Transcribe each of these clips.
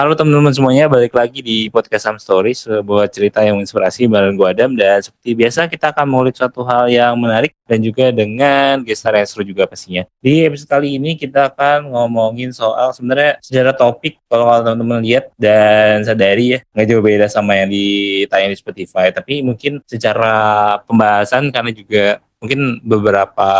Halo teman-teman semuanya, balik lagi di podcast Sam Stories, sebuah cerita yang menginspirasi bareng gue Adam. Dan seperti biasa kita akan mengulik suatu hal yang menarik dan juga dengan gestar yang seru juga pastinya. Di episode kali ini kita akan ngomongin soal sebenarnya sejarah topik, kalau teman-teman lihat dan sadari ya, nggak jauh beda sama yang ditayang di Spotify. Tapi mungkin secara pembahasan karena juga mungkin beberapa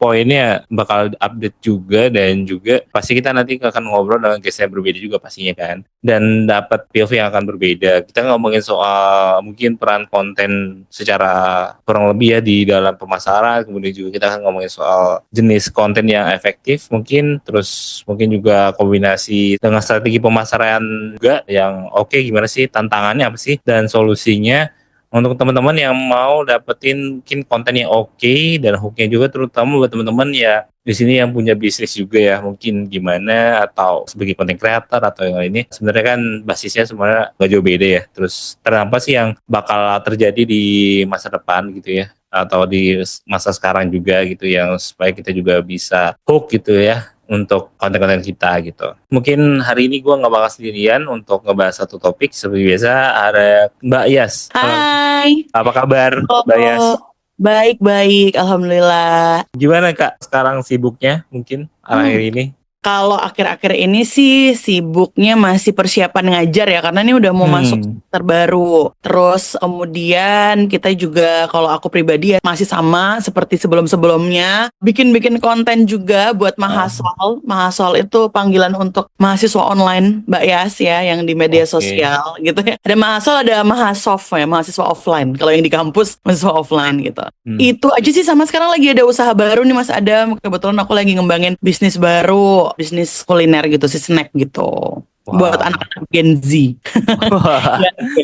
poinnya bakal update juga, dan juga pasti kita nanti akan ngobrol dengan guest yang berbeda juga pastinya kan, dan dapat POV yang akan berbeda. Kita ngomongin soal mungkin peran konten secara kurang lebih ya di dalam pemasaran, kemudian juga kita akan ngomongin soal jenis konten yang efektif mungkin, terus mungkin juga kombinasi dengan strategi pemasaran juga yang oke, gimana sih tantangannya apa sih dan solusinya untuk teman-teman yang mau dapetin mungkin konten yang oke dan hooknya juga, terutama buat teman-teman ya di sini yang punya bisnis juga ya, mungkin gimana atau sebagai konten creator atau yang lainnya. Sebenarnya kan basisnya sebenarnya gak jauh beda ya. Terus apa sih yang bakal terjadi di masa depan gitu ya, atau di masa sekarang juga gitu, yang supaya kita juga bisa hook gitu ya untuk konten-konten kita gitu. Mungkin hari ini gue nggak bakal sendirian untuk ngebahas satu topik. Seperti biasa ada Mbak Yas. Hai. Apa kabar Mbak Yas? Baik, alhamdulillah. Gimana Kak sekarang sibuknya mungkin akhir ini? Kalau akhir-akhir ini sih sibuknya masih persiapan ngajar ya, karena ini udah mau masuk semester baru. Terus kemudian kita juga, kalau aku pribadi ya masih sama seperti sebelum-sebelumnya, bikin konten juga buat Mahasol. Mahasol itu panggilan untuk mahasiswa online Mbak Yas ya, yang di media sosial gitu ya. Ada Mahasol, ada Mahasof ya, mahasiswa offline. Kalau yang di kampus mahasiswa offline gitu. Itu aja sih, sama sekarang lagi ada usaha baru nih Mas Adam. Kebetulan aku lagi ngembangin bisnis baru, bisnis kuliner gitu sih, snack gitu. Buat anak-anak Gen Z.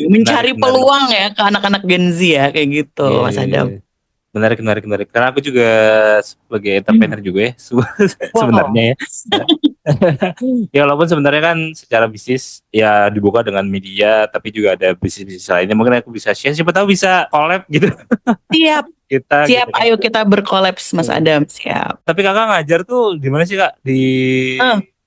Mencari peluang ya ke anak-anak Gen Z ya, kayak gitu Mas Adam. Menarik. Karena aku juga sebagai entrepreneur juga ya sebenarnya ya. Ya walaupun sebenarnya kan secara bisnis ya dibuka dengan media, tapi juga ada bisnis lainnya. Mungkin aku bisa share, siapa tahu bisa collab gitu. Siap. Siap, gitu. Ayo kita berkolaps Mas Adam, siap. Tapi kakak ngajar tuh di mana sih Kak? Di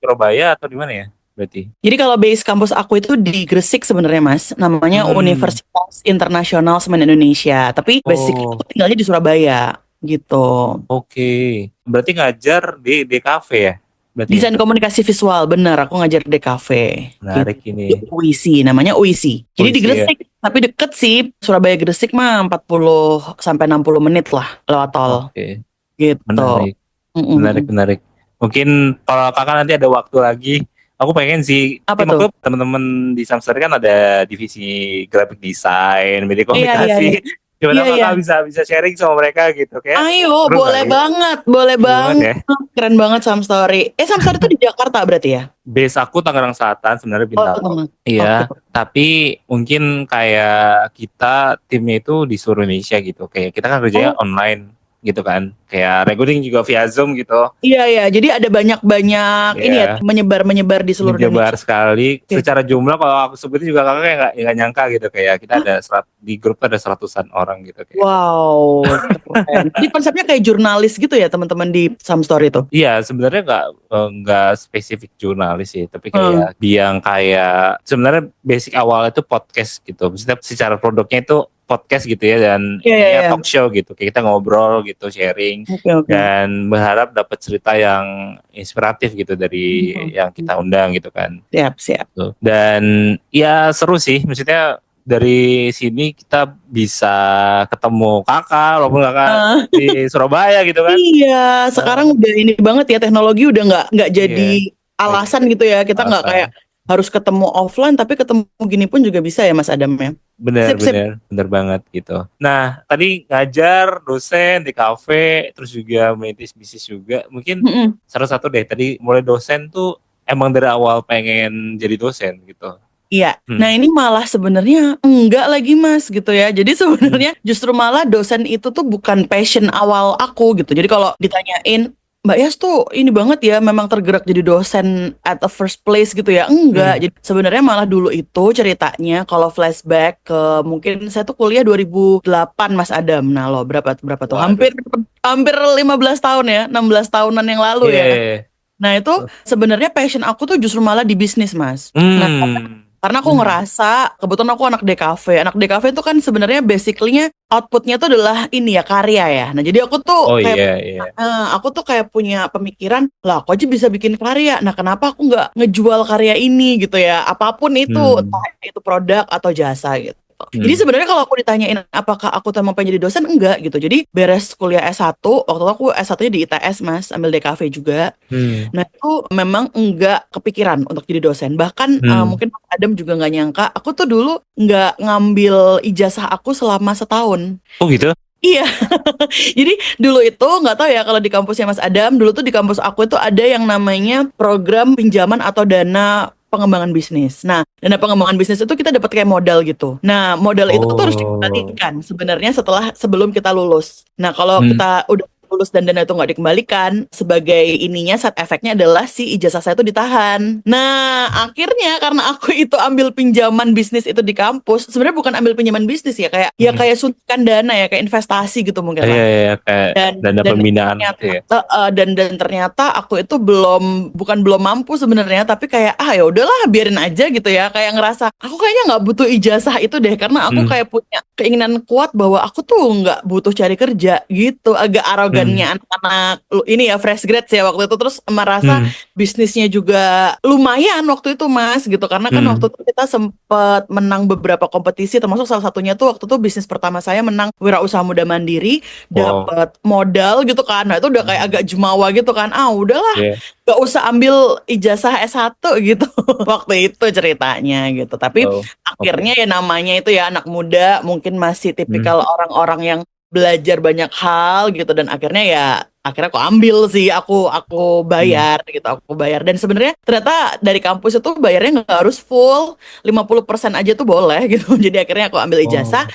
Surabaya atau di mana ya? Berarti. Jadi kalau base kampus aku itu di Gresik sebenarnya Mas, namanya Universitas Internasional Semen Indonesia. Tapi basically aku tinggalnya di Surabaya gitu. Oke. Berarti ngajar di DKV ya? Berarti Desain komunikasi visual, bener, aku ngajar di DKV. Menarik gitu. ini. UISI, namanya UISI. Jadi di Gresik, tapi deket sih. Surabaya Gresik mah 40 sampai 60 menit lah lewat tol. Oke. Gitu. Menarik. Mungkin kalau kakak nanti ada waktu lagi, aku pengen sih teman-teman di Samstar kan ada divisi graphic design, media komunikasi. Iya. Gimana kakak bisa sharing sama mereka gitu kayak? Ayo, boleh banget. Ya? Keren banget Samstory. Samstory itu di Jakarta berarti ya? Base aku Tangerang Selatan sebenarnya, Bintaro. Iya, tapi mungkin kayak kita timnya itu di seluruh Indonesia gitu. Kayak kita kan kerjanya online gitu kan, kayak recording juga via Zoom gitu. Iya, jadi ada banyak ini ya, menyebar di seluruh Indonesia. Menyebar sekali. Secara jumlah kalau aku sebutin juga kakak kayak nggak nyangka gitu, kayak kita ada di grup ada 100-an orang gitu. Kayak. Wow. Jadi konsepnya kayak jurnalis gitu ya teman-teman di Samstory itu? Iya, sebenarnya nggak spesifik jurnalis sih, tapi kayak yang kayak sebenarnya basic awalnya itu podcast gitu. Maksudnya secara produknya itu podcast gitu ya, dan talk show gitu, kayak kita ngobrol gitu, sharing, dan berharap dapat cerita yang inspiratif gitu dari yang kita undang gitu kan. Siap. Dan ya seru sih, maksudnya dari sini kita bisa ketemu kakak, walaupun kakak di Surabaya gitu kan. Iya, sekarang udah ini banget ya, teknologi udah nggak jadi alasan gitu ya, kita nggak kayak harus ketemu offline, tapi ketemu gini pun juga bisa ya Mas Adam ya. Bener banget gitu. Nah, tadi ngajar, dosen di kafe, terus juga menitis bisnis juga. Mungkin salah satu deh, tadi mulai dosen tuh emang dari awal pengen jadi dosen gitu. Iya, nah ini malah sebenarnya enggak lagi Mas gitu ya. Jadi sebenarnya justru malah dosen itu tuh bukan passion awal aku gitu. Jadi kalau ditanyain, Mbak Yas tuh ini banget ya, memang tergerak jadi dosen at the first place gitu ya. Enggak, jadi sebenarnya malah dulu itu ceritanya kalau flashback ke mungkin saya tuh kuliah 2008 Mas Adam. Nah lo berapa tuh? Hampir 15 tahun ya, 16 tahunan yang lalu ya. Nah itu sebenarnya passion aku tuh justru malah di bisnis, Mas. Nah, Hmm. karena aku ngerasa, kebetulan aku anak DKV. Anak DKV itu kan sebenarnya basically-nya outputnya tuh adalah ini ya, karya ya. Nah jadi Oh iya, iya. aku tuh kayak punya pemikiran, lah aku aja bisa bikin karya. Nah kenapa aku nggak ngejual karya ini gitu ya? Apapun itu, Hmm. entah itu produk atau jasa gitu. Jadi Hmm. sebenarnya kalau aku ditanyain apakah aku tuh mau pengen jadi dosen, enggak gitu. Jadi beres kuliah S1, waktu itu aku S1-nya di ITS, Mas, ambil DKV juga. Hmm. Nah itu memang enggak kepikiran untuk jadi dosen. Bahkan Hmm. mungkin Mas Adam juga nggak nyangka, aku tuh dulu nggak ngambil ijazah aku selama setahun. Oh gitu? Iya, jadi dulu itu nggak tahu ya kalau di kampusnya Mas Adam, dulu tuh di kampus aku itu ada yang namanya program pinjaman atau dana pengembangan bisnis. Nah, dana pengembangan bisnis itu kita dapat kayak modal gitu. Nah, modal itu tuh harus Oh. dikembalikan sebenarnya sebelum kita lulus. Nah, kalau Hmm. kita udah lulus dan dana itu nggak dikembalikan, sebagai ininya side efeknya adalah si ijazah saya itu ditahan. Nah, akhirnya karena aku itu ambil pinjaman bisnis itu di kampus, sebenarnya bukan ambil pinjaman bisnis ya, Hmm. kayak suntikan dana ya, kayak investasi gitu mungkin Iya, lah. iya, kayak Dan dana dan pembinaan ternyata gitu ya. dan ternyata aku itu bukan belum mampu sebenarnya, tapi kayak ya udahlah biarin aja gitu ya, kayak ngerasa aku kayaknya nggak butuh ijazah itu deh, karena aku Hmm. kayak punya keinginan kuat bahwa aku tuh nggak butuh cari kerja gitu, agak Hmm. arogannya anak-anak ini ya fresh grad ya waktu itu, terus merasa Hmm. bisnisnya juga lumayan waktu itu, Mas, gitu, karena kan waktu Hmm. itu kita sempat menang beberapa kompetisi, termasuk salah satunya tuh waktu itu bisnis pertama saya menang Wirausaha Muda Mandiri, Wow. dapat modal gitu kan. Nah, itu udah kayak agak Hmm. jumawa gitu kan. Udahlah, Iya. gak usah ambil ijazah S1 gitu. Waktu itu ceritanya gitu. Tapi Oh, oke. akhirnya ya namanya itu ya anak muda, mungkin masih Hmm. tipikal orang-orang yang belajar banyak hal gitu, dan akhirnya aku ambil sih, aku Hmm. bayar gitu, aku bayar. Dan sebenarnya ternyata dari kampus itu bayarnya nggak harus full, 50% aja tuh boleh gitu. Jadi akhirnya aku ambil ijazah. Oh.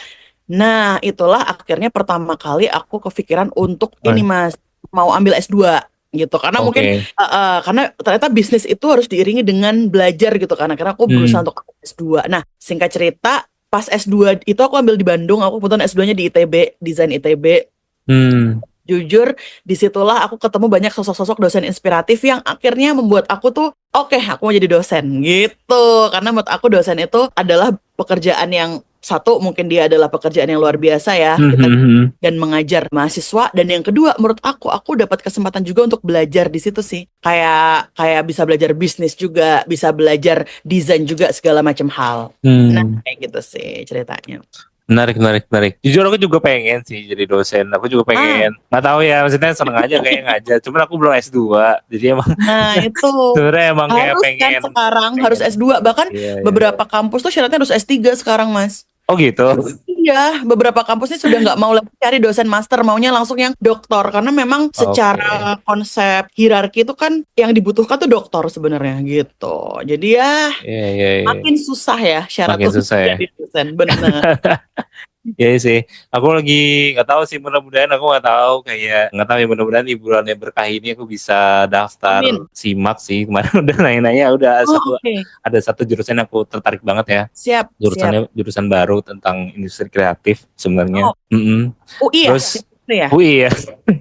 Nah, itulah akhirnya pertama kali aku kepikiran untuk ini, Oh, Mas, mau ambil S2 gitu. Karena mungkin oke. karena ternyata bisnis itu harus diiringi dengan belajar gitu kan. Akhirnya aku berusaha Hmm. untuk ambil S2. Nah, singkat cerita, pas S2 itu aku ambil di Bandung, aku kebetulan S2-nya di ITB, Desain ITB. Hmm. Jujur, disitulah aku ketemu banyak sosok-sosok dosen inspiratif yang akhirnya membuat aku tuh, oke, aku mau jadi dosen gitu. Karena menurut aku dosen itu adalah pekerjaan yang satu, mungkin dia adalah pekerjaan yang luar biasa ya. Hmm. Kita Hmm. Hmm. dan mengajar mahasiswa. Dan yang kedua, menurut aku dapat kesempatan juga untuk belajar di situ sih. Kayak bisa belajar bisnis juga, bisa belajar desain juga, segala macam hal. Nah, Hmm. kayak gitu sih ceritanya. Menarik, menarik, menarik. Jujur aku juga pengen sih jadi dosen. Aku juga Ah, pengen. Nggak tahu ya, maksudnya seneng aja kayak ngajar. Cuman aku belum S2. Jadi emang nah itu sebenarnya emang kayak harus kan pengen, sekarang harus pengen. S2, bahkan Iya, iya, iya. beberapa kampus tuh syaratnya harus S3 sekarang, Mas. Oh gitu. Iya, beberapa kampus ini sudah nggak mau lagi cari dosen master, maunya langsung yang doktor, karena memang Oke. secara konsep hierarki itu kan yang dibutuhkan tuh doktor sebenarnya gitu. Jadi ya Iya, iya, iya. makin susah ya syarat Makin untuk susah ya. jadi dosen, bener. Iya sih. Aku lagi nggak tahu sih, mudah-mudahan aku nggak tahu, kayak nggak tahu ya, mudah-mudahan di bulan yang berkah ini aku bisa daftar Amin. SIMAK sih. Kemarin udah nanya-nanya, udah Oh, oke. ada satu jurusan yang aku tertarik banget ya. Siap, siap. Jurusannya jurusan baru tentang industri kreatif sebenarnya. Oh, UI ya? Terus Itu ya? UI ya.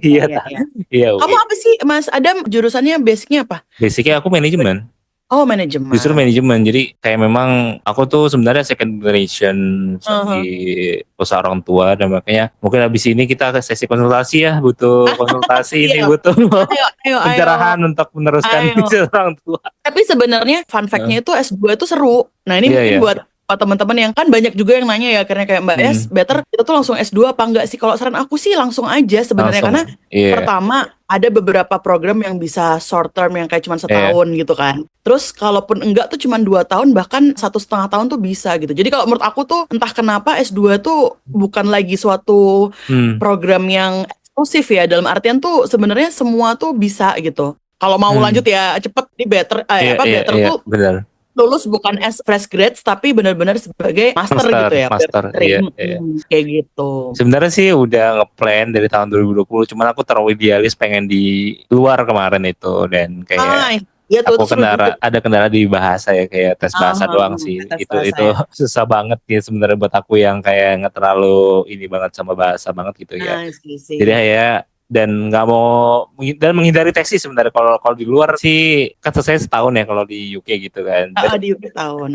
Iya, Iya, iya, iya. iya Kamu UI. apa sih, Mas Adam, jurusannya basicnya apa? Basicnya aku manajemen. Oh, Justru manajemen. manajemen. Jadi kayak memang aku tuh sebenarnya second generation di Uh-huh. usaha orang tua, dan makanya mungkin habis ini kita ke sesi konsultasi ya, butuh konsultasi ini, Iya, butuh ayo, ayo, ayo, pencerahan untuk meneruskan ayo. bisnis orang tua. Tapi sebenarnya fun Heeh. fact-nya itu S2 itu seru. Nah, ini Iya, mungkin iya. buat teman-teman yang kan banyak juga yang nanya ya, akhirnya kayak Mbak S, Hmm. better kita tuh langsung S2 apa enggak sih? Kalau saran aku sih langsung aja sebenarnya, karena Langsung. Iya, pertama ada beberapa program yang bisa short term yang kayak cuma iya. setahun gitu kan. Terus kalaupun enggak tuh cuma 2 tahun, bahkan 1,5 tahun tuh bisa gitu. Jadi kalau menurut aku tuh entah kenapa S2 tuh bukan lagi suatu Hmm. program yang eksklusif ya, dalam artian tuh sebenarnya semua tuh bisa gitu. Kalau mau lanjut Hmm. ya cepet di better Iya, iya, better iya, tuh benar. lulus bukan as fresh grads tapi benar-benar sebagai master Master, gitu ya, biar master. Iya, terima. iya. Kayak gitu. Sebenarnya sih udah ngeplan dari tahun 2020, cuman aku terlalu idealis pengen di luar kemarin itu, dan kayak Ya tuh itu aku seru juga. ada kendala di bahasa ya, kayak tes bahasa doang sih. Tes bahasa Itu ya. susah banget ya sebenarnya buat aku yang kayak nggak terlalu ini banget sama bahasa banget gitu ya. Nah, Jadi sih. ya dan nggak mau dan menghindari tesis sebenarnya. Kalau di luar sih kan selesai setahun ya kalau di UK gitu kan. Di UK tahun.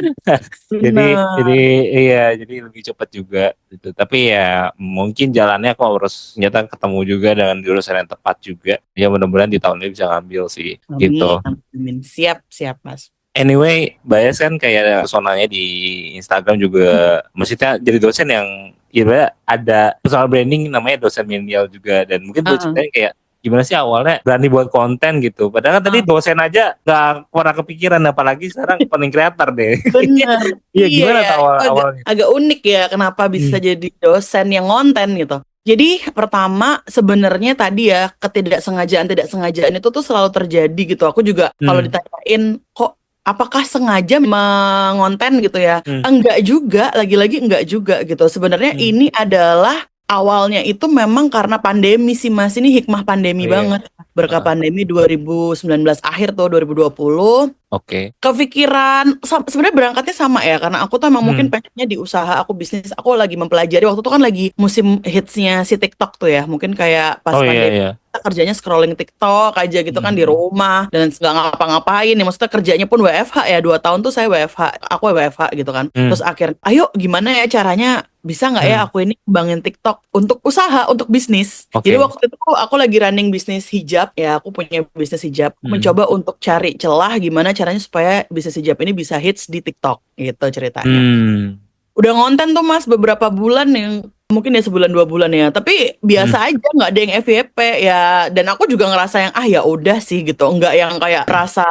Jadi Benar. iya, jadi lebih cepat juga gitu. Tapi ya mungkin jalannya aku harus ternyata ketemu juga dengan jurusan yang tepat juga. Ya mudah-mudahan di tahun ini bisa ngambil sih Amin, gitu. amin. Siap, siap, Mas. Anyway, Bayas kan kayak personalnya di Instagram juga, maksudnya jadi dosen yang ya ada personal branding namanya dosen milenial juga, dan mungkin boleh Heeh. ceritain kayak gimana sih awalnya berani buat konten gitu. Padahal kan tadi Heeh. dosen aja nggak pernah kepikiran, apalagi sekarang content creator deh. Bener. Iya, Iya gimana ya, tuh itu agak awalnya? agak unik ya kenapa bisa Hmm. jadi dosen yang ngonten gitu. Jadi pertama sebenarnya tadi ya ketidaksengajaan tidak sengajaan itu tuh selalu terjadi gitu. Aku juga kalau Hmm. ditanyain kok apakah sengaja mengonten gitu ya? Hmm. Enggak juga, lagi-lagi enggak juga gitu. Sebenarnya Hmm. ini adalah awalnya itu memang karena pandemi sih Mas. Ini hikmah Oh pandemi iya. banget. Berkah Heeh. pandemi 2019 akhir tuh 2020 Oke. kepikiran sebenarnya berangkatnya sama ya karena aku tuh emang mungkin Hmm. pengennya di usaha aku bisnis aku lagi mempelajari waktu itu kan lagi musim hitsnya si TikTok tuh ya mungkin kayak pas Oh iya pandemi iya. kita kerjanya scrolling TikTok aja gitu kan di Hmm. rumah dan nggak ngapa-ngapain ya maksudnya kerjanya pun WFH ya 2 tahun tuh saya WFH aku WFH gitu kan Hmm. terus akhirnya ayo gimana ya caranya bisa nggak ya Hmm. aku ini kembangin TikTok untuk usaha untuk bisnis jadi Oke. waktu itu aku lagi running bisnis hijab ya aku punya bisnis hijab aku Hmm. mencoba untuk cari celah gimana caranya supaya bisnis hijab ini bisa hits di TikTok gitu ceritanya. Hmm. Udah ngonten tuh Mas beberapa bulan yang mungkin ya sebulan 2 bulan ya, tapi Hmm. biasa aja nggak ada yang FYP ya. Dan aku juga ngerasa yang ya udah sih gitu, nggak yang kayak rasa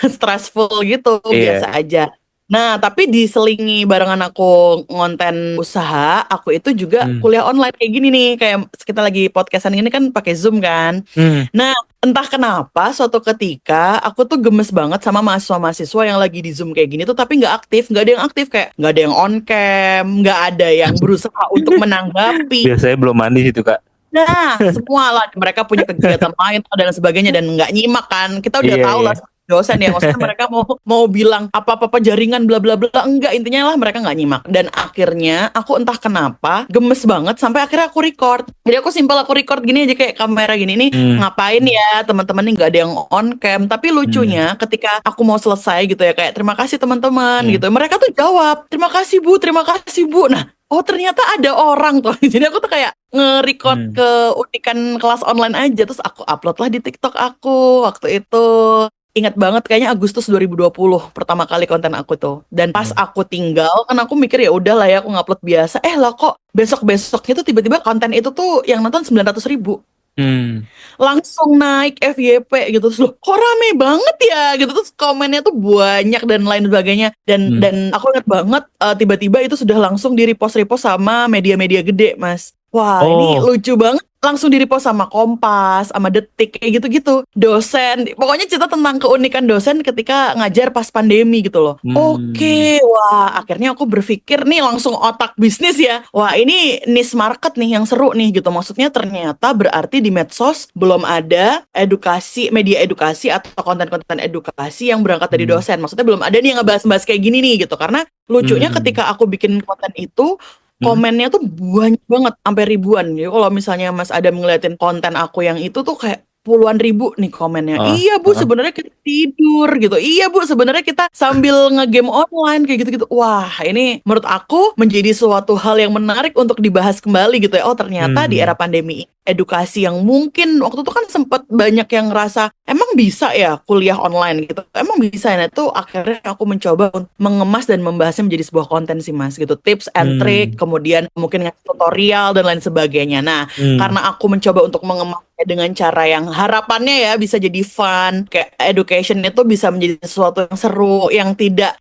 stressful gitu, biasa Iya. aja. Nah, tapi diselingi barengan aku ngonten usaha, aku itu juga Hmm. kuliah online kayak gini nih, kayak kita lagi podcastan ini kan pakai Zoom kan. Hmm. Nah, entah kenapa suatu ketika aku tuh gemes banget sama mahasiswa-mahasiswa yang lagi di Zoom kayak gini tuh tapi nggak aktif, nggak ada yang aktif kayak nggak ada yang on cam, nggak ada yang berusaha untuk menanggapi. Biasanya belum mandi situ, Kak. Nah, semua lah mereka punya kegiatan lain dan sebagainya dan nggak nyimak kan. Kita udah Iya, tahu iya. lah dosen ya, maksudnya mereka mau bilang apa-apa jaringan bla bla bla enggak intinya lah mereka nggak nyimak dan akhirnya aku entah kenapa gemes banget sampai akhirnya aku record. Jadi aku simpel aku record gini aja kayak kamera gini nih Hmm. ngapain ya teman-teman nih nggak ada yang on cam tapi lucunya ketika aku mau selesai gitu ya kayak terima kasih teman-teman Hmm. gitu mereka tuh jawab terima kasih Bu. Nah oh ternyata ada orang tuh. Jadi aku tuh kayak nge-record keunikan kelas online aja. Terus aku upload lah di TikTok aku waktu itu. Ingat banget kayaknya Agustus 2020 pertama kali konten aku tuh. Dan pas aku tinggal kan aku mikir ya udah lah ya aku ngupload biasa. Lah kok besok-besoknya tuh tiba-tiba konten itu tuh yang nonton 900.000. Hmm. Langsung naik FYP gitu terus loh kok rame banget ya gitu terus komennya tuh banyak dan lain sebagainya dan aku ingat banget tiba-tiba itu sudah langsung di repost sama media-media gede Mas. Wah ini Oh. lucu banget langsung di repost sama Kompas sama Detik kayak gitu-gitu dosen pokoknya cerita tentang keunikan dosen ketika ngajar pas pandemi gitu loh. Oke, wah akhirnya aku berpikir nih langsung otak bisnis ya. Wah ini niche market nih yang seru nih gitu. Maksudnya ternyata berarti di medsos belum ada media edukasi atau konten-konten edukasi yang berangkat dari dosen. Maksudnya belum ada nih yang ngebahas-bahas kayak gini nih gitu. Karena lucunya ketika aku bikin konten itu komennya tuh banyak banget sampai ribuan. Jadi kalau misalnya Mas Adam ngeliatin konten aku yang itu tuh kayak puluhan ribu nih komennya. Iya Bu, sebenarnya kita tidur gitu. Iya Bu, sebenarnya kita sambil ngegame online kayak gitu-gitu. Wah, ini menurut aku menjadi suatu hal yang menarik untuk dibahas kembali gitu ya. Oh, ternyata di era pandemi edukasi yang mungkin waktu itu kan sempat banyak yang ngerasa emang bisa ya kuliah online gitu. Emang bisa ya. Nah, itu akhirnya aku mencoba untuk mengemas dan membahasnya menjadi sebuah konten sih Mas gitu. Tips and trick, kemudian mungkin ngasih tutorial dan lain sebagainya. Nah, karena aku mencoba untuk mengemas dengan cara yang harapannya ya bisa jadi fun, kayak education itu bisa menjadi sesuatu yang seru, yang tidak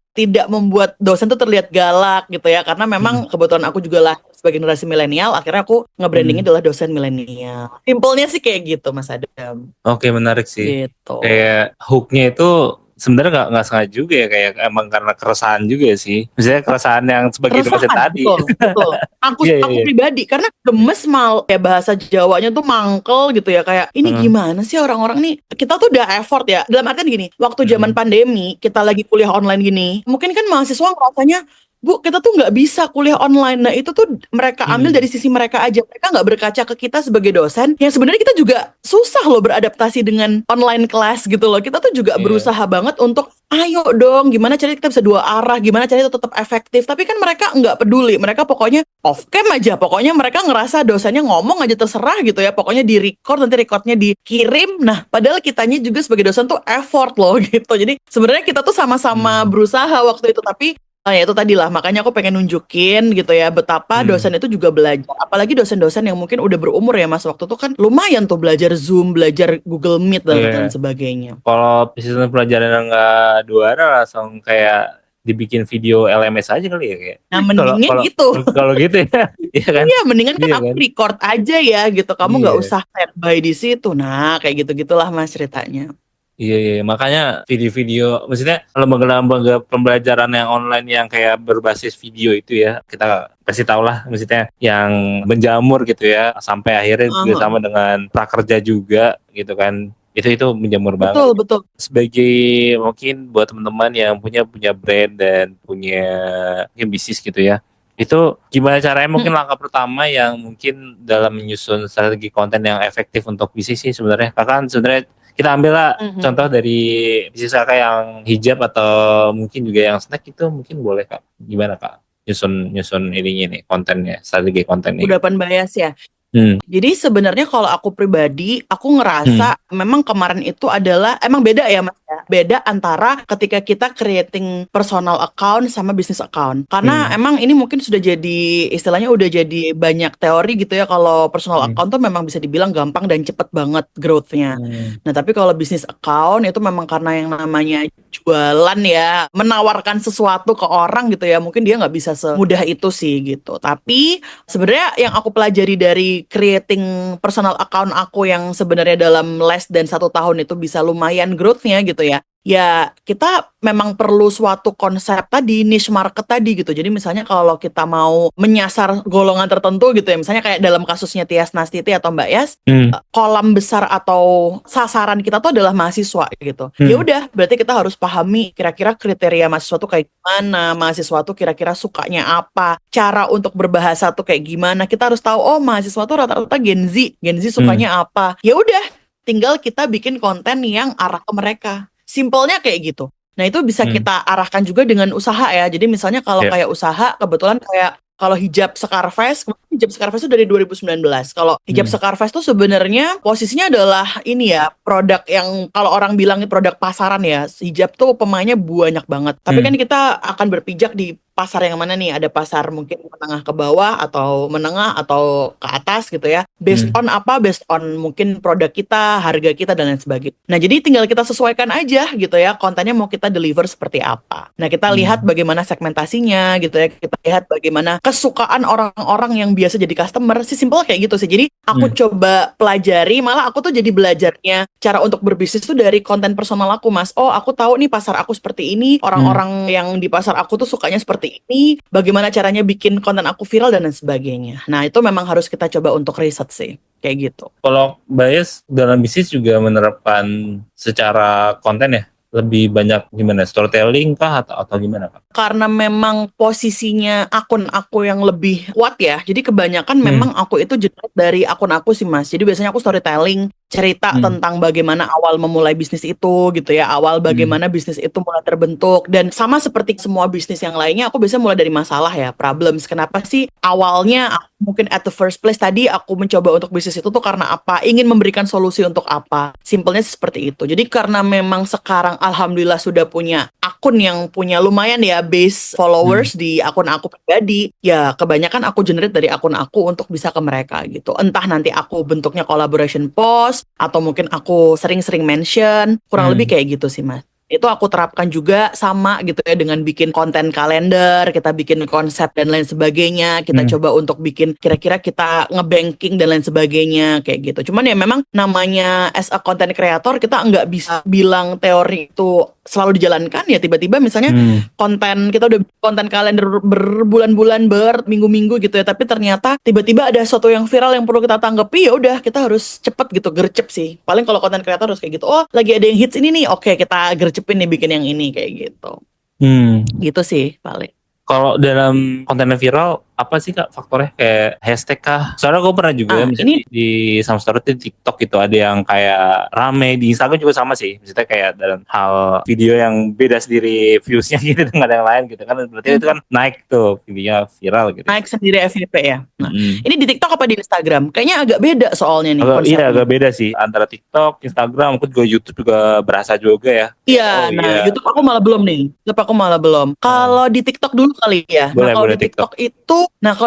membuat dosen tuh terlihat galak gitu ya, karena memang kebetulan aku juga lah sebagai generasi milenial, akhirnya aku nge-brandingnya adalah dosen milenial. Simpelnya sih kayak gitu Mas Adam. Oke, menarik sih. Gitu. Kayak hooknya itu sebenarnya nggak sengaja juga ya, kayak emang karena keresahan juga sih. Misalnya keresahan yang sebagai dosen tadi. Betul. Aku pribadi karena gemes ya bahasa Jawanya tuh mangkel gitu ya kayak ini gimana sih orang-orang nih kita tuh udah effort ya dalam artian gini waktu zaman pandemi kita lagi kuliah online gini mungkin kan mahasiswa ngerasanya Bu, kita tuh nggak bisa kuliah online. Nah, itu tuh mereka ambil dari sisi mereka aja. Mereka nggak berkaca ke kita sebagai dosen, yang sebenarnya kita juga susah loh beradaptasi dengan online class gitu loh. Kita tuh juga Iya. berusaha banget untuk, ayo dong, gimana caranya kita bisa dua arah, gimana caranya itu tetap efektif. Tapi kan mereka nggak peduli. Mereka pokoknya off cam aja. Pokoknya mereka ngerasa dosennya ngomong aja terserah gitu ya. Pokoknya di record, nanti recordnya dikirim. Nah, padahal kitanya juga sebagai dosen tuh effort loh gitu. Jadi sebenarnya kita tuh sama-sama Hmm. berusaha waktu itu. Tapi ya itu tadi lah, makanya aku pengen nunjukin gitu ya betapa Hmm. dosen itu juga belajar. Apalagi dosen-dosen yang mungkin udah berumur ya Mas, waktu itu kan lumayan tuh belajar Zoom, belajar Google Meet dan Iya. sebagainya. Kalau sistem pelajaran yang nggak dua arah langsung kayak dibikin video LMS aja kali ya kayak. Nah Kalau mendingan kalau gitu. kalau gitu ya, iya kan? Iya, mendingan kan Iya aku kan? record aja ya gitu. Kamu nggak Iya. usah standby di situ. Nah, kayak gitu-gitulah Mas ceritanya. Iya, iya, makanya video-video, maksudnya lembaga-lembaga pembelajaran yang online yang kayak berbasis video itu ya, kita kasih tau lah, maksudnya yang menjamur gitu ya, sampai akhirnya juga Heeh. sama dengan prakerja juga gitu kan, itu menjamur banget. Betul, betul. Sebagai mungkin buat teman-teman yang punya brand dan punya mungkin bisnis gitu ya, itu gimana caranya mungkin langkah pertama yang mungkin dalam menyusun strategi konten yang efektif untuk bisnis sih sebenarnya, kakak kan sebenarnya kita ambil lah Mhm. contoh dari bisnis kakak yang hijab atau mungkin juga yang snack itu mungkin boleh kak, gimana kak nyusun nyusun ininya nih kontennya, strategi kontennya gitu. Kudapan bias ya. Hmm. Jadi sebenarnya kalau aku pribadi, aku Hmm. ngerasa memang kemarin itu adalah emang beda ya Mas ya. Beda antara ketika kita creating personal account sama business account. Karena Hmm. emang ini mungkin sudah jadi istilahnya udah jadi banyak teori gitu ya kalau personal Hmm. account tuh memang bisa dibilang gampang dan cepet banget growth-nya. Hmm. Nah, tapi kalau business account itu memang karena yang namanya jualan ya, menawarkan sesuatu ke orang gitu ya. Mungkin dia nggak bisa semudah itu sih gitu. Tapi sebenarnya yang aku pelajari dari creating personal account aku yang sebenarnya dalam less than 1 tahun itu bisa lumayan growth-nya gitu ya. Ya kita memang perlu suatu konsep tadi, niche market tadi gitu. Jadi misalnya kalau kita mau menyasar golongan tertentu gitu ya, misalnya kayak dalam kasusnya Tias Nastiti atau Mbak Yas, Hmm. kolam besar atau sasaran kita tuh adalah mahasiswa gitu. Ya Hmm. udah, berarti kita harus pahami kira-kira kriteria mahasiswa tuh kayak gimana, mahasiswa tuh kira-kira sukanya apa, cara untuk berbahasa tuh kayak gimana. Kita harus tahu, oh mahasiswa tuh rata-rata Gen Z Hmm. sukanya apa. Ya udah, tinggal kita bikin konten yang arah ke mereka. Simpelnya kayak gitu. Nah, itu bisa Hmm. kita arahkan juga dengan usaha ya. Jadi misalnya kalau Ya. kayak usaha, kebetulan kayak kalau hijab Scarface, hijab Scarface itu dari 2019. Kalau hijab Hmm. Scarface tuh sebenarnya posisinya adalah ini ya, produk yang kalau orang bilang produk pasaran ya. Hijab tuh pemainnya banyak banget. Tapi kan kita akan berpijak di pasar yang mana nih? Ada pasar mungkin menengah ke bawah atau menengah atau ke atas gitu ya. Based on apa? Based on mungkin produk kita, harga kita dan lain sebagainya. Nah, jadi tinggal kita sesuaikan aja gitu ya. Kontennya mau kita deliver seperti apa. Nah, kita lihat Hmm. bagaimana segmentasinya gitu ya. Kita lihat bagaimana kesukaan orang-orang yang biasa jadi customer. Simple kayak gitu sih. Jadi aku Hmm. coba pelajari, malah aku tuh jadi belajarnya cara untuk berbisnis tuh dari konten personal aku, Mas. Oh, aku tahu nih pasar aku seperti ini, orang-orang yang di pasar aku tuh sukanya seperti ini, bagaimana caranya bikin konten aku viral dan lain sebagainya. Nah, itu memang harus kita coba untuk riset sih, kayak gitu. Kalau Bayes dalam bisnis juga menerapkan secara konten ya, lebih banyak gimana, storytelling kah atau gimana Kak? Karena memang posisinya akun aku yang lebih kuat ya, jadi kebanyakan memang aku itu generate dari akun aku sih Mas. Jadi biasanya aku storytelling, cerita tentang bagaimana awal memulai bisnis itu gitu ya, awal bagaimana bisnis itu mulai terbentuk. Dan sama seperti semua bisnis yang lainnya, aku biasanya mulai dari masalah ya, problems. Kenapa sih awalnya aku mungkin at the first place tadi aku mencoba untuk bisnis itu tuh karena apa, ingin memberikan solusi untuk apa, simpelnya seperti itu. Jadi karena memang sekarang alhamdulillah sudah punya akun yang punya lumayan ya base followers di akun aku pribadi, ya kebanyakan aku generate dari akun aku untuk bisa ke mereka gitu. Entah nanti aku bentuknya collaboration post atau mungkin aku sering-sering mention, kurang lebih kayak gitu sih Mas. Itu aku terapkan juga sama gitu ya dengan bikin konten kalender, kita bikin konsep dan lain sebagainya, kita coba untuk bikin kira-kira kita ngebanking dan lain sebagainya kayak gitu. Cuman ya memang namanya as a content creator kita nggak bisa bilang teori itu selalu dijalankan ya, tiba-tiba misalnya konten kita udah konten kalender berbulan-bulan berminggu-minggu gitu ya, tapi ternyata tiba-tiba ada sesuatu yang viral yang perlu kita tanggapi, ya udah kita harus cepet gitu, gercep sih. Paling kalau konten kreator harus kayak gitu, oh lagi ada yang hits ini nih, oke kita gercepin nih bikin yang ini kayak gitu. Gitu sih paling. Kalau dalam konten viral apa sih Kak faktornya, kayak hashtag kah? Soalnya gue pernah juga misalnya di some story di TikTok gitu ada yang kayak rame, di Instagram juga sama sih. Maksudnya kayak dalam hal video yang beda sendiri viewsnya gitu dengan yang lain gitu kan, berarti itu kan naik tuh videonya viral gitu. Naik sendiri FYP ya. Nah, ini di TikTok apa di Instagram? Kayaknya agak beda soalnya nih konsepnya. Iya agak beda sih antara TikTok, Instagram, aku juga YouTube juga berasa juga ya. Iya, YouTube aku malah belum nih. Kalau di TikTok dulu kali ya. Boleh, Kalau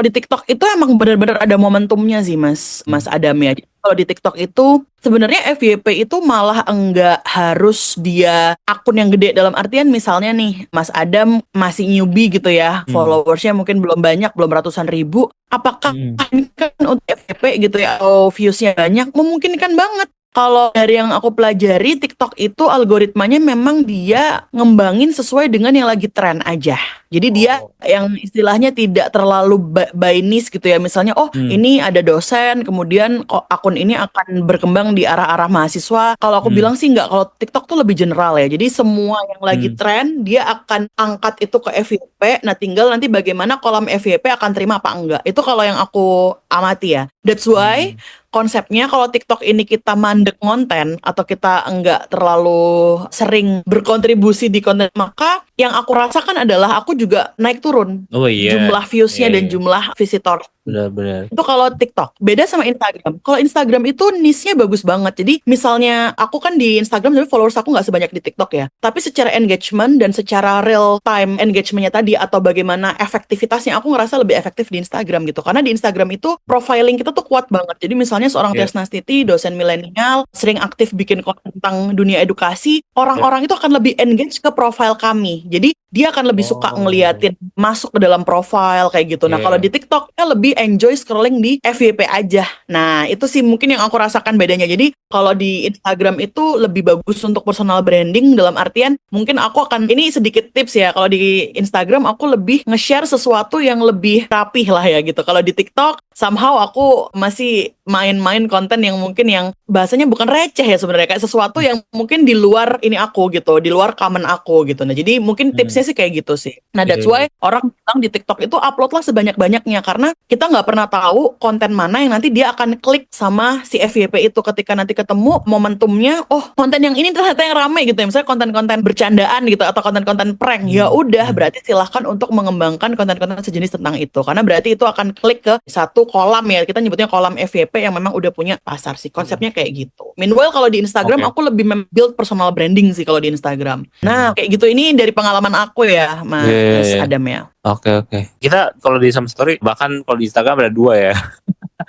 di TikTok itu emang benar-benar ada momentumnya sih Mas Adam ya. Kalau di TikTok itu sebenarnya FYP itu malah enggak harus dia akun yang gede, dalam artian misalnya nih Mas Adam masih newbie gitu ya, followersnya mungkin belum banyak, belum ratusan ribu. Apakah ini kan untuk FYP gitu ya, atau viewsnya banyak? Memungkinkan banget. Kalau dari yang aku pelajari, TikTok itu algoritmanya memang dia ngembangin sesuai dengan yang lagi tren aja. Jadi dia yang istilahnya tidak terlalu by niche gitu ya. Misalnya ini ada dosen, kemudian akun ini akan berkembang di arah-arah mahasiswa. Kalau aku bilang sih enggak, kalau TikTok tuh lebih general ya. Jadi semua yang lagi tren dia akan angkat itu ke FYP. Nah tinggal nanti bagaimana kolom FYP akan terima apa enggak. Itu kalau yang aku amati ya. That's why konsepnya kalau TikTok ini kita mandek konten atau kita enggak terlalu sering berkontribusi di konten, maka yang aku rasakan adalah aku juga naik turun jumlah viewsnya dan jumlah visitor. Benar-benar. Itu kalau TikTok. Beda sama Instagram. Kalau Instagram itu niche-nya bagus banget. Jadi misalnya aku kan di Instagram tapi followers aku nggak sebanyak di TikTok ya. Tapi secara engagement dan secara real time engagementnya tadi atau bagaimana efektivitasnya, aku ngerasa lebih efektif di Instagram gitu. Karena di Instagram itu profiling kita tuh kuat banget. Jadi misalnya seorang Tias Nastiti, dosen milenial, sering aktif bikin konten tentang dunia edukasi, orang-orang itu akan lebih engage ke profile kami. Jadi dia akan lebih suka ngeliatin masuk ke dalam profile kayak gitu. Nah kalau di TikTok ya lebih enjoy scrolling di FYP aja. Nah itu sih mungkin yang aku rasakan bedanya. Jadi kalau di Instagram itu lebih bagus untuk personal branding, dalam artian mungkin aku akan, ini sedikit tips ya, kalau di Instagram aku lebih nge-share sesuatu yang lebih rapih lah ya gitu. Kalau di TikTok somehow aku masih main-main konten yang mungkin yang bahasanya bukan receh ya sebenarnya, kayak sesuatu yang mungkin di luar ini aku gitu, di luar common aku gitu. Nah jadi mungkin tipsnya sih kayak gitu sih. Nah that's why orang bilang di TikTok itu upload lah sebanyak-banyaknya, karena kita nggak pernah tahu konten mana yang nanti dia akan klik sama si FYP itu. Ketika nanti ketemu momentumnya, konten yang ini ternyata yang rame gitu ya, misalnya konten-konten bercandaan gitu atau konten-konten prank, ya udah berarti silahkan untuk mengembangkan konten-konten sejenis tentang itu, karena berarti itu akan klik ke satu kolam ya, kita nyebutnya kolam FYP yang memang udah punya pasar sih, konsepnya kayak gitu. Meanwhile kalau di Instagram aku lebih build personal branding sih kalau di Instagram. Nah kayak gitu, ini dari pengalaman aku ya Mas Adam ya. Oke. Kita kalau di Some Story, bahkan kalau di Instagram ada 2 ya.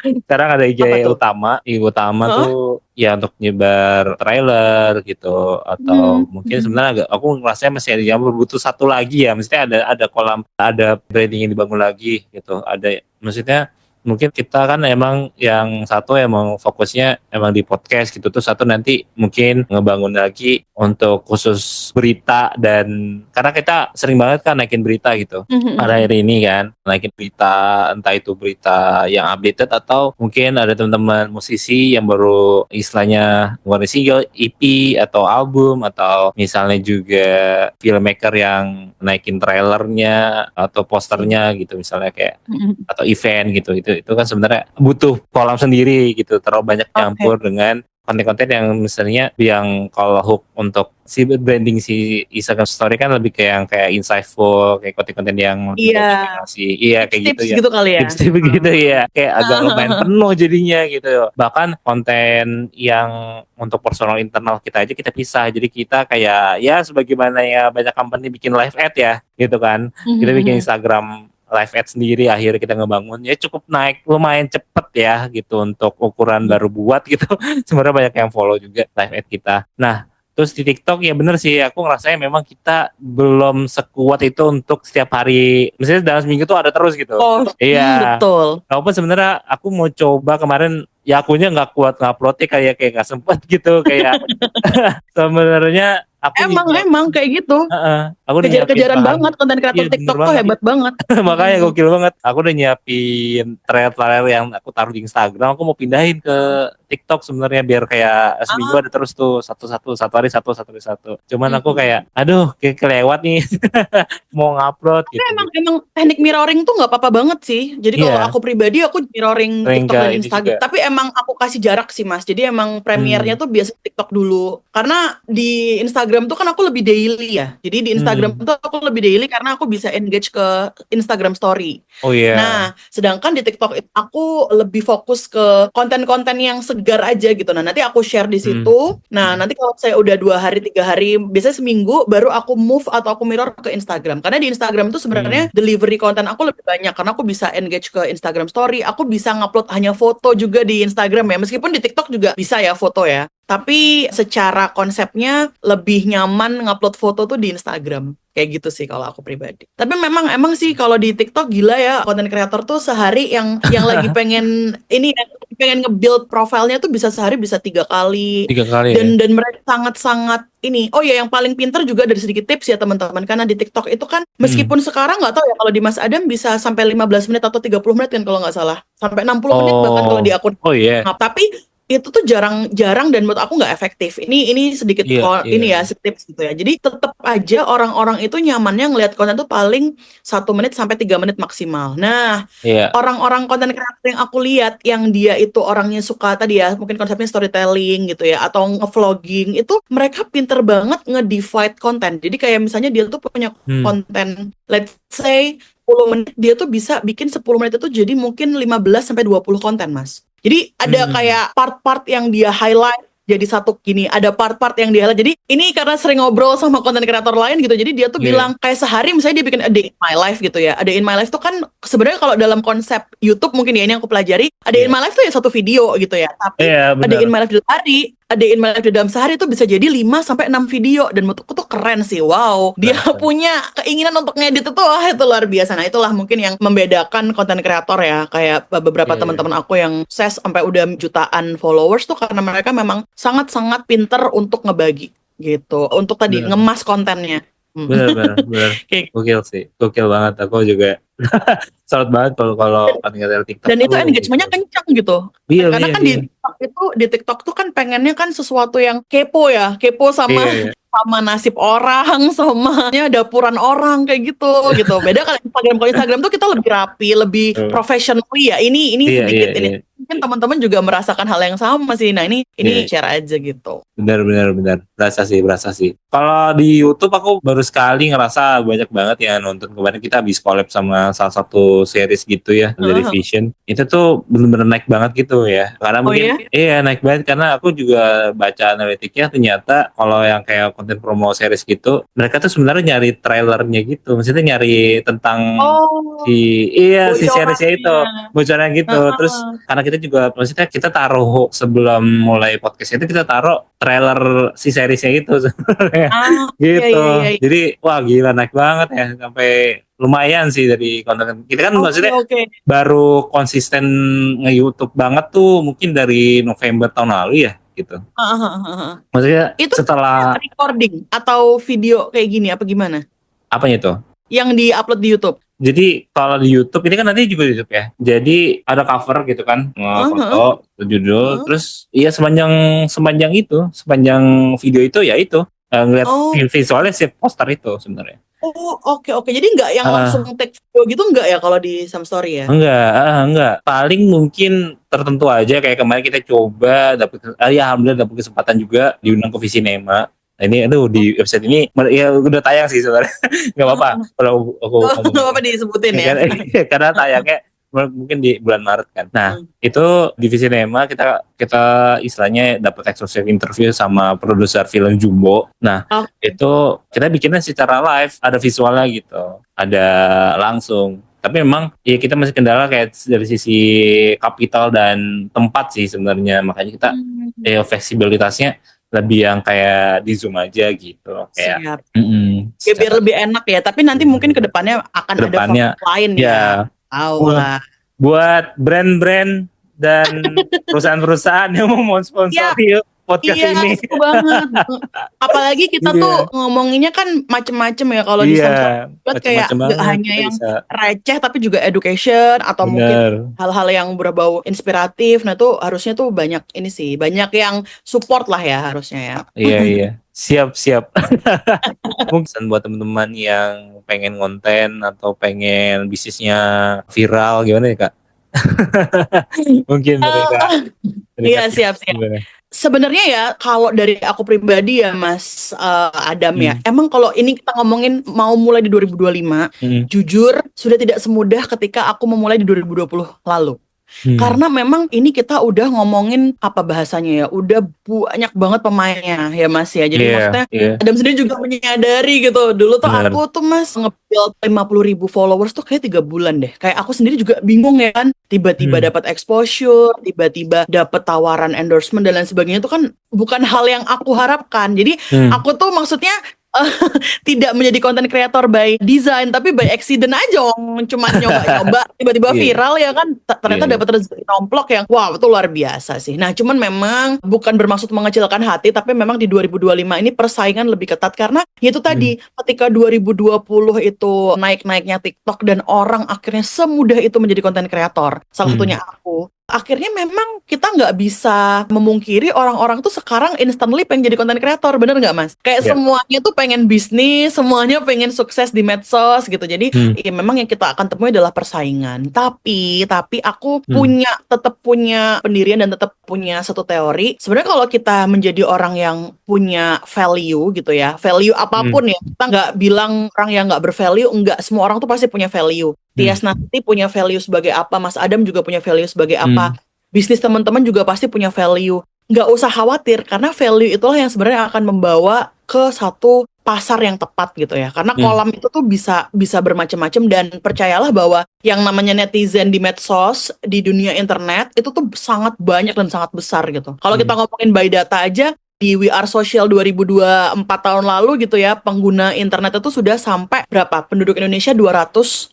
Sekarang ada IG utama. IG utama tuh ya untuk nyebar trailer gitu, atau mungkin sebenarnya aku ngerasanya masih ada yang butuh satu lagi ya. Maksudnya ada kolam, ada branding yang dibangun lagi gitu. Ada, maksudnya mungkin kita kan emang yang satu emang fokusnya emang di podcast gitu, terus satu nanti mungkin ngebangun lagi untuk khusus berita, dan karena kita sering banget kan naikin berita gitu pada hari ini kan, naikin berita, entah itu berita yang updated atau mungkin ada teman-teman musisi yang baru istilahnya ngeluarin single, EP atau album, atau misalnya juga filmmaker yang naikin trailernya atau posternya gitu misalnya, kayak atau event gitu. Itu kan sebenarnya butuh kolam sendiri gitu, terlalu banyak campur dengan konten-konten yang misalnya yang kalau hook untuk si branding si Instagram Story kan lebih kayak insightful, kayak konten-konten yang kayak gitu ya, gitu kali ya, tips-tips begitu ya, kayak agak lumayan penuh jadinya gitu. Bahkan konten yang untuk personal internal kita aja kita pisah, jadi kita kayak ya sebagaimana ya banyak company bikin live ad ya gitu kan, kita bikin Instagram live ad sendiri, akhirnya kita ngebangun ya cukup naik lumayan cepet ya gitu untuk ukuran baru buat gitu. Sebenarnya banyak yang follow juga live ad kita. Nah terus di TikTok ya bener sih, aku ngerasanya memang kita belum sekuat itu untuk setiap hari, misalnya dalam seminggu tuh ada terus gitu. Betul. Walaupun sebenarnya aku mau coba kemarin ya, akunya nggak kuat nguploadnya, kayak nggak sempet gitu, kayak sebenarnya aku emang kayak gitu. Aku udah nyiapin Kejar-kejaran bahan. banget konten kreator Iya bener TikTok tuh banget. hebat banget. Makanya Mm-mm. gokil banget. Aku udah nyiapin trailer yang aku taruh di Instagram. Aku mau pindahin ke TikTok sebenarnya biar kayak seminggu Ah, ada terus tuh satu hari satu. Cuman aku mm-mm. kayak, aduh, kayak kelewat nih mau ngupload Tapi gitu emang gitu. emang teknik mirroring tuh nggak apa-apa banget sih. Jadi kalau Iya, aku pribadi aku mirroring sering TikTok ke dan ini juga. Instagram. Tapi emang aku kasih jarak sih Mas. Jadi emang premiernya Hmm, tuh biasa TikTok dulu. Karena di Instagram tuh kan aku lebih daily ya. Jadi di Instagram hmm. tuh aku lebih daily karena aku bisa engage ke Instagram Story. Oh iya. Nah, sedangkan di TikTok itu aku lebih fokus ke konten-konten yang segar aja gitu. Nah, nanti aku share di Hmm. situ. Nah, Hmm. nanti kalau saya udah 2 hari, 3 hari, biasanya seminggu, baru aku move atau aku mirror ke Instagram. Karena di Instagram tuh Hmm. sebenarnya delivery konten aku lebih banyak karena aku bisa engage ke Instagram Story. Aku bisa ngupload hanya foto juga di Instagram ya. Meskipun di TikTok juga bisa ya foto ya. Tapi secara konsepnya lebih nyaman ngupload foto tuh di Instagram. Kayak gitu sih kalau aku pribadi. Tapi memang emang sih kalau di TikTok gila ya konten kreator tuh sehari yang lagi pengen ini ya, pengen nge-build profilnya tuh bisa sehari bisa 3 kali 3 kali ya. dan mereka sangat-sangat ini. Oh ya yang paling pinter juga dari sedikit tips ya teman-teman karena di TikTok itu kan Hmm. meskipun sekarang nggak tahu ya kalau di Mas Adam bisa sampai 15 menit atau 30 menit kan kalau nggak salah. Sampai 60 menit bahkan kalau di Oh, akun. oh iya. Tapi itu tuh jarang-jarang dan menurut aku nggak efektif. Ini sedikit Iya, iya, ini ya iya. tips gitu ya. Jadi tetap aja orang-orang itu nyamannya ngelihat konten tuh paling 1 menit sampai 3 menit maksimal. Nah, Iya. orang-orang konten kreator yang aku lihat yang dia itu orangnya suka tadi ya, mungkin konsepnya storytelling gitu ya atau nge-vlogging itu mereka pinter banget nge-divide konten. Jadi kayak misalnya dia tuh punya Hmm. konten let's say 10 menit dia tuh bisa bikin 10 menit itu jadi mungkin 15 sampai 20 konten, Mas. Jadi ada Hmm. kayak part-part yang dia highlight jadi satu gini, ada part-part yang dia highlight. Jadi ini karena sering ngobrol sama konten kreator lain gitu. Jadi dia tuh Iya. bilang kayak sehari misalnya dia bikin a day in my life gitu ya. A day in my life tuh kan sebenarnya kalau dalam konsep YouTube mungkin ya ini yang aku pelajari, a day in Iya. my life tuh ya satu video gitu ya. Tapi Iya, a day benar. in my life dalam hari, a day in my life dalam sehari tuh bisa jadi 5 sampai 6 video dan menurutku tuh keren sih. Wow, dia Keren, keren. punya keinginan untuk ngedit itu wah itu luar biasa. Nah, itulah mungkin yang membedakan konten kreator ya. Kayak beberapa Iya, iya. teman-teman aku yang sukses sampai udah jutaan followers tuh karena mereka memang sangat-sangat pinter untuk ngebagi gitu. Untuk tadi Benar. ngemas kontennya. Hmm. Benar. Kayak Gokil sih. Gokil banget. Aku juga salut banget kalau konten kreator TikTok dan itu tuh engagementnya gokil. kencang gitu. Iya, Karena iya, kan iya. di TikTok tuh kan pengennya kan sesuatu yang kepo ya, kepo sama Iya, iya. sama nasib orang, sama ya, dapuran orang kayak gitu. Beda kalau Instagram tuh kita lebih rapi, lebih Oh, professionally ya. Ini iya, iya, sedikit ini. iya. Mungkin teman-teman juga merasakan hal yang sama sih. Nah, ini Iya. share aja gitu. Benar. Berasa sih. Kalau di YouTube aku baru sekali ngerasa banyak banget ya nonton. Kemarin kita habis collab sama salah satu series gitu ya dari Heeh. Vision. Itu tuh bener-bener naik banget gitu ya. Karena Oh mungkin ya? iya naik banget karena aku juga baca analitiknya ternyata kalau yang kayak konten promo series gitu, mereka tuh sebenarnya nyari trailernya gitu. Maksudnya nyari tentang Oh, si seriesnya itu bocorannya. bocoran gitu. Terus Heeh. karena kita juga maksudnya kita taruh sebelum mulai podcast itu kita taruh trailer si seriesnya itu sebenarnya Ah, iya gitu. iya iya. Jadi wah gila naik banget ya sampai lumayan sih dari konten kita kan Oke maksudnya oke. baru konsisten nge-YouTube banget tuh mungkin dari November tahun lalu ya gitu. Heeh. Maksudnya Itu setelah recording atau video kayak gini apa gimana? apanya tuh? Yang di-upload di YouTube. Jadi kalau di YouTube ini kan nanti juga di YouTube ya. Jadi ada cover gitu kan, Heeh. foto, judul, Heeh. terus iya sepanjang video itu ya itu ngeliat Oh, visualnya si poster itu sebenarnya. oke. Jadi nggak yang langsung Ah, take video gitu nggak ya kalau di Some Story ya? enggak. Paling mungkin tertentu aja kayak kemarin kita coba ya alhamdulillah dapet kesempatan juga diundang ke Visinema. Nah, ini aduh Oh, di website ini ya udah tayang sih sebenarnya. Nggak apa-apa heeh. kalau aku ngomong Nggak ini. apa disebutin Ya ya. kan karena tayangnya mungkin di bulan Maret kan. Nah, Hmm. itu di Visinema kita istilahnya dapat eksklusif interview sama produser film Jumbo. Nah, Oh, itu kita bikinnya secara live, ada visualnya gitu. Ada langsung. Tapi memang ya kita masih kendala kayak dari sisi kapital dan tempat sih sebenarnya. Makanya kita hmm. fleksibilitasnya lebih yang kayak di Zoom aja gitu. Kayak Siap. Ya biar secara lebih enak ya. Tapi nanti mungkin kedepannya akan ada kedepannya format lain ya. ya Tahu lah. buat brand-brand dan perusahaan-perusahaan yang mau Siap. sponsori yuk. podcast Iya, ini. seru banget. Apalagi kita tuh Iya, ngomonginnya kan macem-macem ya kalau di iya, Samsat kayak macam-macam gak banget hanya kita yang bisa. receh tapi juga education atau mungkin Bener. hal-hal yang berbau inspiratif. Nah tuh harusnya tuh banyak ini sih, banyak yang support lah ya harusnya ya. Iya, iya. Siap, siap. Mungkin buat teman-teman yang pengen konten atau pengen bisnisnya viral gimana ya Kak? Mungkin mereka Eh, mereka Iya siap-siap. gimana? Sebenarnya ya kalau dari aku pribadi ya Mas Adam ya, Hmm. emang kalau ini kita ngomongin mau mulai di 2025, Hmm. jujur sudah tidak semudah ketika aku memulai di 2020 lalu. Hmm. Karena memang ini kita udah ngomongin apa bahasanya ya, udah banyak banget pemainnya ya Mas ya. Jadi Iya, maksudnya iya, Adam sendiri juga menyadari gitu. Dulu tuh benar. aku tuh Mas nge-build 50.000 followers tuh kayak 3 bulan deh. Kayak aku sendiri juga bingung ya kan. Tiba-tiba Hmm. dapat exposure, tiba-tiba dapat tawaran endorsement dan lain sebagainya itu kan bukan hal yang aku harapkan. Jadi Hmm. aku tuh maksudnya eh, tidak menjadi content creator by design tapi by accident aja cuman nyoba-nyoba tiba-tiba Iya, viral ya kan ternyata iya. dapat rezeki nomplok yang wow itu luar biasa sih. Nah cuman memang bukan bermaksud mengecilkan hati tapi memang di 2025 ini persaingan lebih ketat karena ya itu Hmm. tadi ketika 2020 itu naik-naiknya TikTok dan orang akhirnya semudah itu menjadi content creator salah Hmm. satunya aku. Akhirnya memang kita nggak bisa memungkiri orang-orang tuh sekarang instantly pengen jadi content creator, bener nggak Mas? Kayak Iya. semuanya tuh pengen bisnis, semuanya pengen sukses di medsos gitu. Jadi Hmm. ya memang yang kita akan temui adalah persaingan. Tapi aku Hmm. tetap punya pendirian dan tetap punya satu teori. Sebenarnya kalau kita menjadi orang yang punya value gitu ya, value Hmm. apapun ya, kita nggak bilang orang yang nggak bervalue, nggak semua orang tuh pasti punya value. Hmm. Tias nanti punya value sebagai apa, Mas Adam juga punya value sebagai Hmm. apa, bisnis teman-teman juga pasti punya value. Nggak usah khawatir, karena value itulah yang sebenarnya akan membawa ke satu pasar yang tepat gitu ya. Karena Hmm. kolam itu tuh bisa bermacam-macam dan percayalah bahwa yang namanya netizen di medsos, di dunia internet, itu tuh sangat banyak dan sangat besar gitu. Kalau kita ngomongin by data aja, di We Are Social 2024 tahun lalu gitu ya, pengguna internet itu sudah sampai berapa? Penduduk Indonesia 280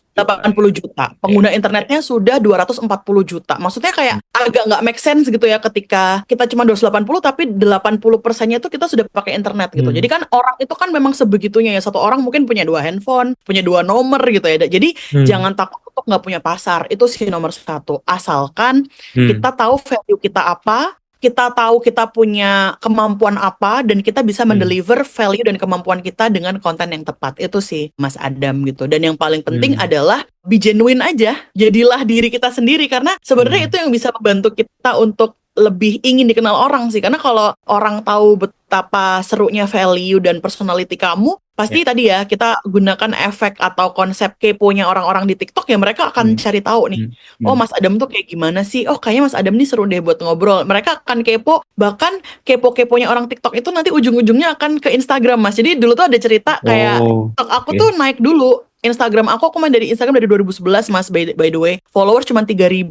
juta. Pengguna internetnya sudah 240 juta. Maksudnya kayak agak nggak make sense gitu ya ketika kita cuma 280 tapi 80%-nya itu kita sudah pakai internet gitu. Jadi kan orang itu kan memang sebegitunya ya. Satu orang mungkin punya 2 handphone, punya 2 nomor gitu ya. Jadi jangan takut untuk nggak punya pasar. Itu sih nomor satu. Asalkan kita tahu value kita apa, kita tahu kita punya kemampuan apa dan kita bisa mendeliver value dan kemampuan kita dengan konten yang tepat. Itu sih Mas Adam gitu. Dan yang paling penting adalah be genuine aja. Jadilah diri kita sendiri karena sebenarnya itu yang bisa membantu kita untuk lebih ingin dikenal orang sih. Karena kalau orang tahu betapa serunya value dan personality kamu, pasti tadi ya kita gunakan efek atau konsep keponya orang-orang di TikTok ya mereka akan cari tahu nih. Oh Mas Adam tuh kayak gimana sih? Oh kayaknya Mas Adam nih seru deh buat ngobrol. Mereka akan kepo, bahkan kepo-keponya orang TikTok itu nanti ujung-ujungnya akan ke Instagram Mas. Jadi dulu tuh ada cerita kayak TikTok aku tuh naik dulu. Instagram aku main dari Instagram dari 2011 Mas by the way. Followers cuma 3.000.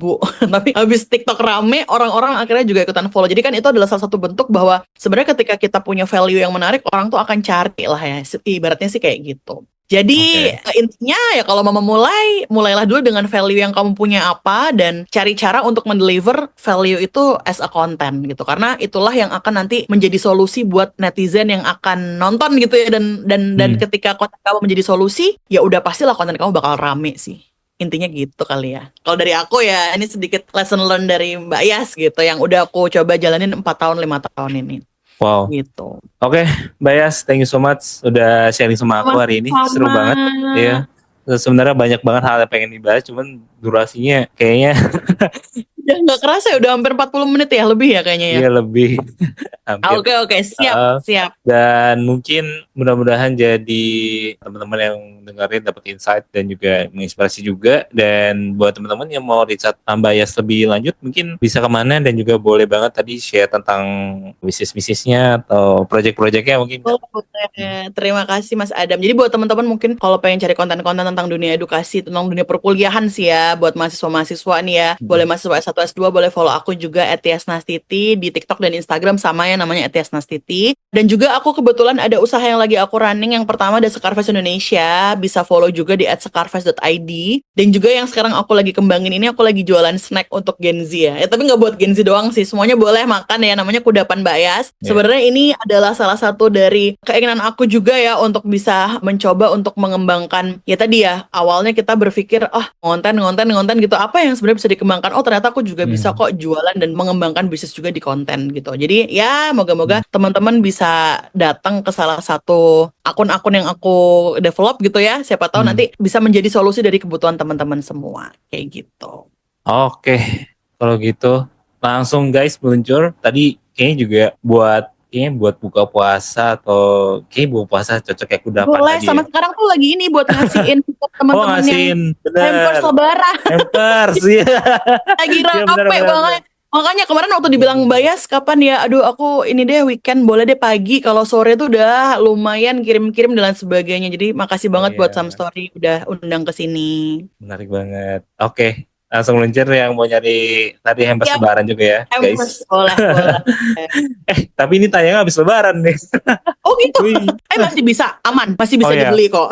Tapi habis TikTok rame orang-orang akhirnya juga ikutan follow. Jadi kan itu adalah salah satu bentuk bahwa sebenarnya ketika kita punya value yang menarik orang tuh akan cari lah ya. Ibaratnya sih kayak gitu. Jadi intinya ya kalau mau memulai, mulailah dulu dengan value yang kamu punya apa dan cari cara untuk mendeliver value itu as a content gitu. Karena itulah yang akan nanti menjadi solusi buat netizen yang akan nonton gitu ya dan ketika konten kamu menjadi solusi, ya udah pastilah konten kamu bakal rame sih. Intinya gitu kali ya. Kalau dari aku ya ini sedikit lesson learn dari Mbak Yas gitu yang udah aku coba jalanin 4 tahun 5 tahun ini. Wow. Gitu. Oke, Mbak Yas, thank you so much udah sharing sama aku hari ini. Seru banget. Iya. Sebenarnya banyak banget hal yang pengen dibahas, cuman durasinya kayaknya udah nggak kerasa ya, udah hampir 40 menit ya, lebih ya kayaknya ya. iya lebih hampir. Oke, siap. Dan mungkin mudah-mudahan jadi teman-teman yang dengerin dapat insight dan juga menginspirasi juga. Dan buat teman-teman yang mau riset Mbak Yas lebih lanjut, mungkin bisa kemana dan juga boleh banget tadi share tentang bisnis-bisnisnya atau project-projectnya mungkin. Terima kasih Mas Adam. Jadi buat teman-teman mungkin kalau pengen cari konten-konten tentang dunia edukasi, tentang dunia perkuliahan sih ya, buat mahasiswa-mahasiswa nih ya, boleh mahasiswa S1 @tiasnastiti_2, boleh follow aku juga @tiasnastiti di TikTok dan Instagram sama ya, namanya @tiasnastiti. Dan juga aku kebetulan ada usaha yang lagi aku running. Yang pertama ada Sekarfest Indonesia, bisa follow juga di @sekarfest.id. Dan juga yang sekarang aku lagi kembangin ini, aku lagi jualan snack untuk Gen Z ya. Tapi nggak buat Gen Z doang sih, semuanya boleh makan ya, namanya Kudapan Mbak Yas. Ya. Sebenarnya ini adalah salah satu dari keinginan aku juga ya untuk bisa mencoba untuk mengembangkan, ya tadi ya, awalnya kita berpikir, ngonten gitu, apa yang sebenarnya bisa dikembangkan? Oh ternyata aku juga bisa Hmm. kok jualan dan mengembangkan bisnis juga di konten gitu. Jadi ya moga-moga Hmm. teman-teman bisa datang ke salah satu akun-akun yang aku develop gitu ya. Siapa tahu Hmm. nanti bisa menjadi solusi dari kebutuhan teman-teman semua. Kayak gitu. Oke, kalau gitu langsung guys meluncur. Tadi kayaknya buat buka puasa atau kayak buka puasa cocok kayak kudapan Boleh, tadi sama ya. sekarang tuh lagi ini buat ngasihin buat Oh teman-teman yang ngasihin, hampers bener. lebaran. Hampers, ya. Lagi Iya bener rame bener bener. banget. Makanya kemarin waktu Bener dibilang bener. Bayas kapan ya? Aduh, aku ini deh weekend boleh deh pagi. Kalau sore tuh udah lumayan kirim-kirim dan lain sebagainya. Jadi makasih Oh banget buat Some iya, Story udah undang ke sini. menarik banget. Oke, langsung meluncur yang mau nyari tadi hampers Siap, lebaran juga ya, guys. hampers. Boleh, boleh. Tapi ini tayangnya habis lebaran nih. Oh gitu. Wih. Masih bisa, aman. Masih Oh bisa ya, dibeli kok.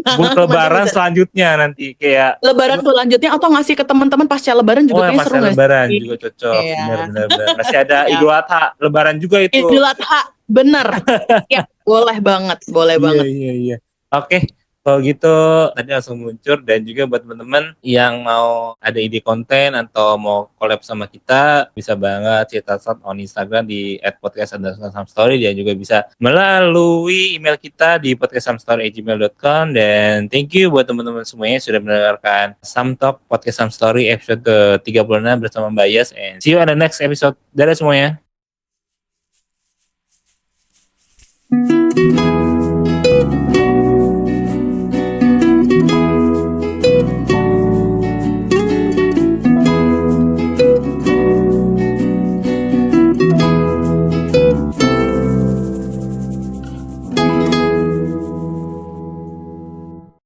buat Masih lebaran bisa. selanjutnya nanti kayak Lebaran selanjutnya atau ngasih ke teman-teman pasca lebaran oh juga yang kayaknya seru pasca nggak lebaran sih? juga cocok. Iya. Bener bener bener. Masih ada Ya. Idul Adha, lebaran juga itu. Idul Adha, bener. Ya, boleh banget, boleh Iya banget. iya iya. Oke, kalau gitu tadi langsung meluncur dan juga buat teman-teman yang mau ada ide konten atau mau collab sama kita bisa banget cerita shot on Instagram di @podcast_samstory dan juga bisa melalui email kita di podcastsamstory@gmail.com dan thank you buat teman-teman semuanya yang sudah mendengarkan Samtalk Podcast Samstory episode ke-36 bersama Mbak Yas and see you on the next episode. Dadah semuanya.